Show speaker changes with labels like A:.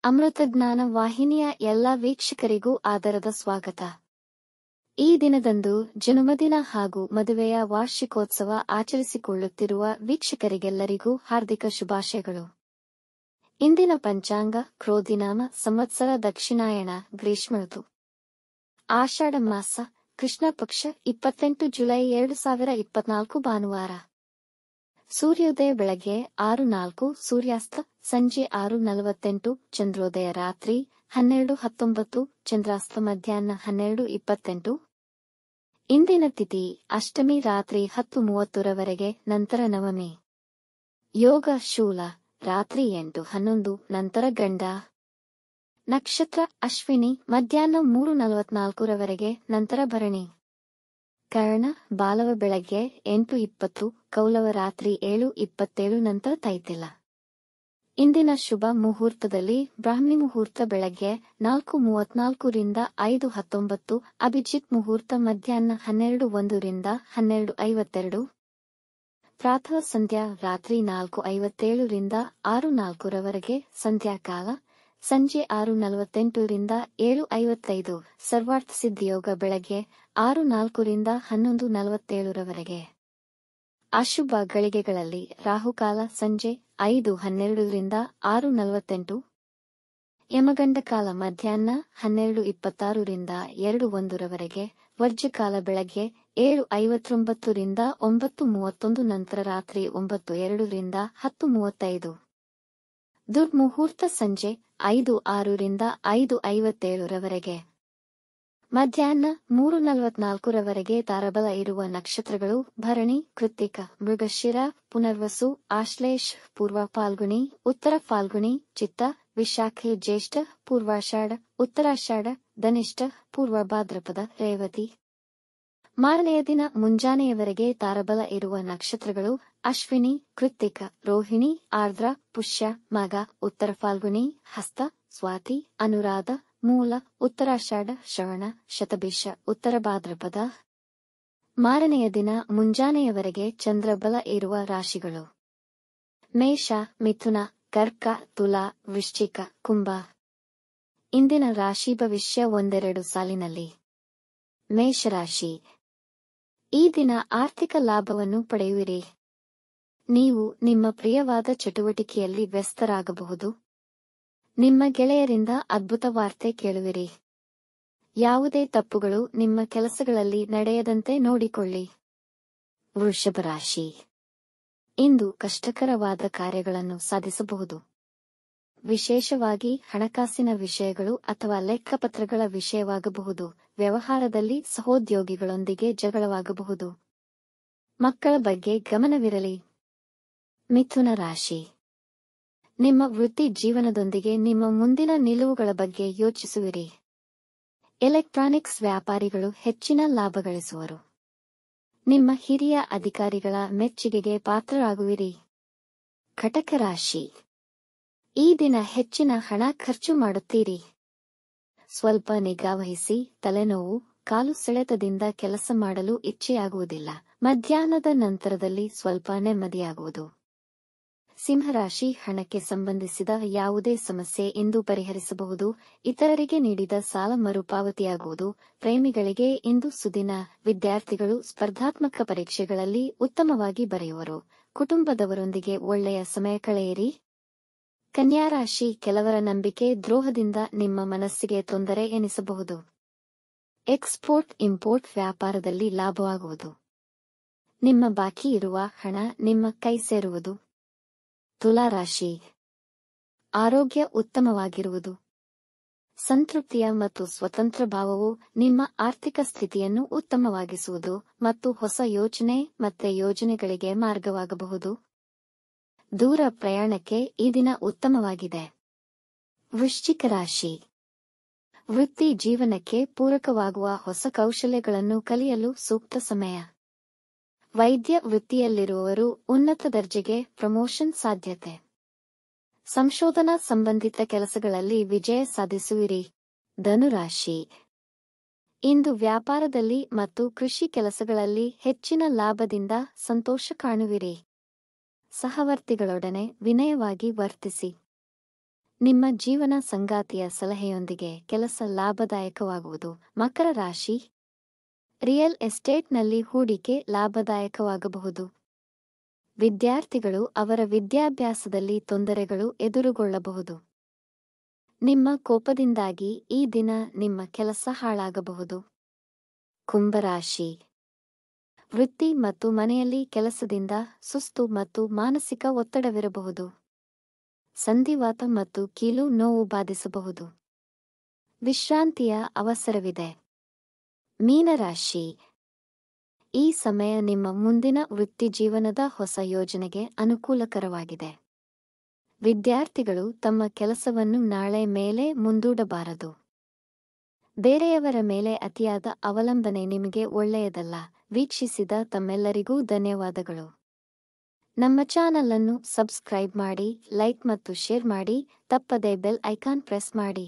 A: ಅಮೃತಜ್ಞಾನ ವಾಹಿನಿಯ ಎಲ್ಲ ವೀಕ್ಷಕರಿಗೂ ಆದರದ ಸ್ವಾಗತ. ಈ ದಿನದಂದು ಜನ್ಮದಿನ ಹಾಗೂ ಮದುವೆಯ ವಾರ್ಷಿಕೋತ್ಸವ ಆಚರಿಸಿಕೊಳ್ಳುತ್ತಿರುವ ವೀಕ್ಷಕರಿಗೆಲ್ಲರಿಗೂ ಹಾರ್ದಿಕ ಶುಭಾಶಯಗಳು. ಇಂದಿನ ಪಂಚಾಂಗ ಕ್ರೋಧಿನಾಮ ಸಂವತ್ಸರ ದಕ್ಷಿಣಾಯಣ ಗ್ರೀಷ್ಮ ಋತು ಆಷಾಢ ಮಾಸ ಕೃಷ್ಣ ಪಕ್ಷ 28 ಜುಲೈ 2024 ಭಾನುವಾರ. ಸೂರ್ಯೋದಯ ಬೆಳಗ್ಗೆ 6:04, ಸೂರ್ಯಾಸ್ತ ಸಂಜೆ 6:48, ಚಂದ್ರೋದಯ ರಾತ್ರಿ 12:19, ಚಂದ್ರಾಸ್ತ ಮಧ್ಯಾಹ್ನ 12:28. ಇಂದಿನ ತಿಥಿ ಅಷ್ಟಮಿ ರಾತ್ರಿ 10:30 ನಂತರ ನವಮಿ. ಯೋಗ ಶೂಲ ರಾತ್ರಿ 8:11 ನಂತರ ಗಂಡ. ನಕ್ಷತ್ರ ಅಶ್ವಿನಿ ಮಧ್ಯಾಹ್ನ 3:44 ನಂತರ ಭರಣಿ. ಕರ್ಣ ಬಾಲವ ಬೆಳಗ್ಗೆ 8:20, ಕೌಲವ ರಾತ್ರಿ 7:27 ನಂತರ ತೈತಿಲ. ಇಂದಿನ ಶುಭ ಮುಹೂರ್ತದಲ್ಲಿ ಬ್ರಾಹ್ಮಿ ಮುಹೂರ್ತ ಬೆಳಗ್ಗೆ 4:34 ರಿಂದ 5:19, ಅಭಿಜಿತ್ ಮುಹೂರ್ತ ಮಧ್ಯಾಹ್ನ 12:01 ರಿಂದ 12:52, ಪ್ರಾತಃ ಸಂಧ್ಯಾ ರಾತ್ರಿ 4:57 ರಿಂದ 6:04 ಸಂಧ್ಯಾಕಾಲ, ಸಂಜೆ 6:48 ರಿಂದ 7:55, ಸರ್ವಾರ್ಥ ಸಿದ್ಧಿಯೋಗ ಬೆಳಗ್ಗೆ 6:04 ರಿಂದ 11:47. ಅಶುಭ ಗಳಿಗೆಗಳಲ್ಲಿ ರಾಹುಕಾಲ ಸಂಜೆ 5:12 ರಿಂದ 6:48, ಯಮಗಂಡಕಾಲ ಮಧ್ಯಾಹ್ನ 12:26 ರಿಂದ 2:01, ವರ್ಜ್ಯಕಾಲ ಬೆಳಗ್ಗೆ 7:59 ರಿಂದ 9:31 ನಂತರ ರಾತ್ರಿ 9:02 ರಿಂದ 10:35. ದುರ್ಮುಹೂರ್ತ ಸಂಜೆ 5:06 ರಿಂದ 5:57. ಮಧ್ಯಾಹ್ನ 3:44 ತಾರಬಲ ಇರುವ ನಕ್ಷತ್ರಗಳು ಭರಣಿ, ಕೃತ್ತಿಕ, ಮೃಗಶಿರ, ಪುನರ್ವಸು, ಆಶ್ಲೇಷ, ಪೂರ್ವ ಫಾಲ್ಗುಣಿ, ಉತ್ತರ ಫಾಲ್ಗುಣಿ, ಚಿತ್ತ, ವಿಶಾಖೆ, ಜ್ಯೇಷ್ಠ, ಪೂರ್ವಾಷಾಢ, ಉತ್ತರಾಷಾಢ, ಧನಿಷ್ಠ, ಪೂರ್ವ ಭಾದ್ರಪದ, ರೇವತಿ. ಮಾರನೆಯ ದಿನ ಮುಂಜಾನೆಯವರೆಗೆ ತಾರಬಲ ಇರುವ ನಕ್ಷತ್ರಗಳು ಅಶ್ವಿನಿ, ಕೃತ್ತಿಕ, ರೋಹಿಣಿ, ಆರ್ದ್ರ, ಪುಷ್ಯ, ಮಗ, ಉತ್ತರ ಫಾಲ್ಗುಣಿ, ಹಸ್ತ, ಸ್ವಾತಿ, ಅನುರಾಧ, ಮೂಲ, ಉತ್ತರಾಷಾಢ, ಶ್ರವಣ, ಶತಭಿಷ, ಉತ್ತರ ಭಾದ್ರಪದ. ಮಾರನೆಯ ದಿನ ಮುಂಜಾನೆಯವರೆಗೆ ಚಂದ್ರಬಲ ಇರುವ ರಾಶಿಗಳು ಮೇಷ, ಮಿಥುನ, ಕರ್ಕ, ತುಲಾ, ವೃಶ್ಚಿಕ, ಕುಂಭ. ಇಂದಿನ ರಾಶಿ ಭವಿಷ್ಯ ಒಂದೆರಡು ಸಾಲಿನಲ್ಲಿ. ಮೇಷರಾಶಿ. ಈ ದಿನ ಆರ್ಥಿಕ ಲಾಭವನ್ನು ಪಡೆಯುವಿರಿ. ನೀವು ನಿಮ್ಮ ಪ್ರಿಯವಾದ ಚಟುವಟಿಕೆಯಲ್ಲಿ ವ್ಯಸ್ತರಾಗಬಹುದು. ನಿಮ್ಮ ಗೆಳೆಯರಿಂದ ಅದ್ಭುತ ವಾರ್ತೆ ಕೇಳುವಿರಿ. ಯಾವುದೇ ತಪ್ಪುಗಳು ನಿಮ್ಮ ಕೆಲಸಗಳಲ್ಲಿ ನಡೆಯದಂತೆ ನೋಡಿಕೊಳ್ಳಿ. ವೃಷಭ ರಾಶಿ. ಇಂದು ಕಷ್ಟಕರವಾದ ಕಾರ್ಯಗಳನ್ನು ಸಾಧಿಸಬಹುದು. ವಿಶೇಷವಾಗಿ ಹಣಕಾಸಿನ ವಿಷಯಗಳು ಅಥವಾ ಲೆಕ್ಕಪತ್ರಗಳ ವಿಷಯವಾಗಬಹುದು. ವ್ಯವಹಾರದಲ್ಲಿ ಸಹೋದ್ಯೋಗಿಗಳೊಂದಿಗೆ ಜಗಳವಾಗಬಹುದು. ಮಕ್ಕಳ ಬಗ್ಗೆ ಗಮನವಿರಲಿ. ಮಿಥುನ ರಾಶಿ. ನಿಮ್ಮ ವೃತ್ತಿ ಜೀವನದೊಂದಿಗೆ ನಿಮ್ಮ ಮುಂದಿನ ನಿಲುವುಗಳ ಬಗ್ಗೆ ಯೋಚಿಸುವಿರಿ. ಎಲೆಕ್ಟ್ರಾನಿಕ್ಸ್ ವ್ಯಾಪಾರಿಗಳು ಹೆಚ್ಚಿನ ಲಾಭ ಗಳಿಸುವರು. ನಿಮ್ಮ ಹಿರಿಯ ಅಧಿಕಾರಿಗಳ ಮೆಚ್ಚುಗೆಗೆ ಪಾತ್ರರಾಗುವಿರಿ. ಕಟಕ ರಾಶಿ. ಈ ದಿನ ಹೆಚ್ಚಿನ ಹಣ ಖರ್ಚು ಮಾಡುತ್ತೀರಿ. ಸ್ವಲ್ಪ ನಿಗಾವಹಿಸಿ. ತಲೆನೋವು, ಕಾಲು ಸೆಳೆತದಿಂದ ಕೆಲಸ ಮಾಡಲು ಇಚ್ಛೆಯಾಗುವುದಿಲ್ಲ. ಮಧ್ಯಾಹ್ನದ ನಂತರದಲ್ಲಿ ಸ್ವಲ್ಪ ನೆಮ್ಮದಿಯಾಗುವುದು. ಸಿಂಹರಾಶಿ. ಹಣಕ್ಕೆ ಸಂಬಂಧಿಸಿದ ಯಾವುದೇ ಸಮಸ್ಯೆ ಇಂದು ಪರಿಹರಿಸಬಹುದು. ಇತರರಿಗೆ ನೀಡಿದ ಸಾಲ ಮರುಪಾವತಿಯಾಗುವುದು. ಪ್ರೇಮಿಗಳಿಗೆ ಇಂದು ಸುದಿನ. ವಿದ್ಯಾರ್ಥಿಗಳು ಸ್ಪರ್ಧಾತ್ಮಕ ಪರೀಕ್ಷೆಗಳಲ್ಲಿ ಉತ್ತಮವಾಗಿ ಬರೆಯುವರು. ಕುಟುಂಬದವರೊಂದಿಗೆ ಒಳ್ಳೆಯ ಸಮಯ ಕಳೆಯಿರಿ. ಕನ್ಯಾ ರಾಶಿ. ಕೆಲವರ ನಂಬಿಕೆ ದ್ರೋಹದಿಂದ ನಿಮ್ಮ ಮನಸ್ಸಿಗೆ ತೊಂದರೆ ಎನಿಸಬಹುದು. ಎಕ್ಸ್ಪೋರ್ಟ್ ಇಂಪೋರ್ಟ್ ವ್ಯಾಪಾರದಲ್ಲಿ ಲಾಭವಾಗುವುದು. ನಿಮ್ಮ ಬಾಕಿ ಇರುವ ಹಣ ನಿಮ್ಮ ಕೈ ಸೇರುವುದು. ತುಲಾ ರಾಶಿ. ಆರೋಗ್ಯ ಉತ್ತಮವಾಗಿರುವುದು. ಸಂತೃಪ್ತಿಯ ಮತ್ತು ಸ್ವತಂತ್ರ ಭಾವವು ನಿಮ್ಮ ಆರ್ಥಿಕ ಸ್ಥಿತಿಯನ್ನು ಉತ್ತಮವಾಗಿಸುವುದು ಮತ್ತು ಹೊಸ ಯೋಚನೆ ಮತ್ತೆ ಯೋಜನೆಗಳಿಗೆ ಮಾರ್ಗವಾಗಬಹುದು. ದೂರ ಪ್ರಯಾಣಕ್ಕೆ ಈ ದಿನ ಉತ್ತಮವಾಗಿದೆ. ವೃಶ್ಚಿಕ ರಾಶಿ. ವೃತ್ತಿ ಜೀವನಕ್ಕೆ ಪೂರಕವಾಗುವ ಹೊಸ ಕೌಶಲ್ಯಗಳನ್ನು ಕಲಿಯಲು ಸೂಕ್ತ ಸಮಯ. ವೈದ್ಯ ವೃತ್ತಿಯಲ್ಲಿರುವವರು ಉನ್ನತ ದರ್ಜೆಗೆ ಪ್ರಮೋಷನ್ ಸಾಧ್ಯತೆ. ಸಂಶೋಧನಾ ಸಂಬಂಧಿತ ಕೆಲಸಗಳಲ್ಲಿ ವಿಜಯ ಸಾಧಿಸುವಿರಿ. ಧನುರಾಶಿ. ಇಂದು ವ್ಯಾಪಾರದಲ್ಲಿ ಮತ್ತು ಕೃಷಿ ಕೆಲಸಗಳಲ್ಲಿ ಹೆಚ್ಚಿನ ಲಾಭದಿಂದ ಸಂತೋಷ ಕಾಣುವಿರಿ. ಸಹವರ್ತಿಗಳೊಡನೆ ವಿನಯವಾಗಿ ವರ್ತಿಸಿ. ನಿಮ್ಮ ಜೀವನ ಸಂಗಾತಿಯ ಸಲಹೆಯೊಂದಿಗೆ ಕೆಲಸ ಲಾಭದಾಯಕವಾಗುವುದು. ಮಕರ ರಾಶಿ, ರಿಯಲ್ ಎಸ್ಟೇಟ್ನಲ್ಲಿ ಹೂಡಿಕೆ ಲಾಭದಾಯಕವಾಗಬಹುದು. ವಿದ್ಯಾರ್ಥಿಗಳು ಅವರ ವಿದ್ಯಾಭ್ಯಾಸದಲ್ಲಿ ತೊಂದರೆಗಳು ಎದುರುಗೊಳ್ಳಬಹುದು. ನಿಮ್ಮ ಕೋಪದಿಂದಾಗಿ ಈ ದಿನ ನಿಮ್ಮ ಕೆಲಸ ಹಾಳಾಗಬಹುದು. ಕುಂಭರಾಶಿ, ವೃತ್ತಿ ಮತ್ತು ಮನೆಯಲ್ಲಿ ಕೆಲಸದಿಂದ ಸುಸ್ತು ಮತ್ತು ಮಾನಸಿಕ ಒತ್ತಡವಿರಬಹುದು. ಸಂಧಿವಾತ ಮತ್ತು ಕೀಲು ನೋವು ಬಾಧಿಸಬಹುದು. ವಿಶ್ರಾಂತಿಯ ಅವಸರವಿದೆ. ಮೀನರಾಶಿ, ಈ ಸಮಯ ನಿಮ್ಮ ಮುಂದಿನ ವೃತ್ತಿ ಜೀವನದ ಹೊಸ ಯೋಜನೆಗೆ ಅನುಕೂಲಕರವಾಗಿದೆ. ವಿದ್ಯಾರ್ಥಿಗಳು ತಮ್ಮ ಕೆಲಸವನ್ನು ನಾಳೆ ಮೇಲೆ ಮುಂದೂಡಬಾರದು. ಬೇರೆಯವರ ಮೇಲೆ ಅತಿಯಾದ ಅವಲಂಬನೆ ನಿಮಗೆ ಒಳ್ಳೆಯದಲ್ಲ. ವೀಕ್ಷಿಸಿದ ತಮ್ಮೆಲ್ಲರಿಗೂ ಧನ್ಯವಾದಗಳು. ನಮ್ಮ ಚಾನಲ್ ಅನ್ನು ಸಬ್ಸ್ಕ್ರೈಬ್ ಮಾಡಿ, ಲೈಕ್ ಮತ್ತು ಶೇರ್ ಮಾಡಿ, ತಪ್ಪದೇ ಬೆಲ್ ಐಕಾನ್ ಪ್ರೆಸ್ ಮಾಡಿ.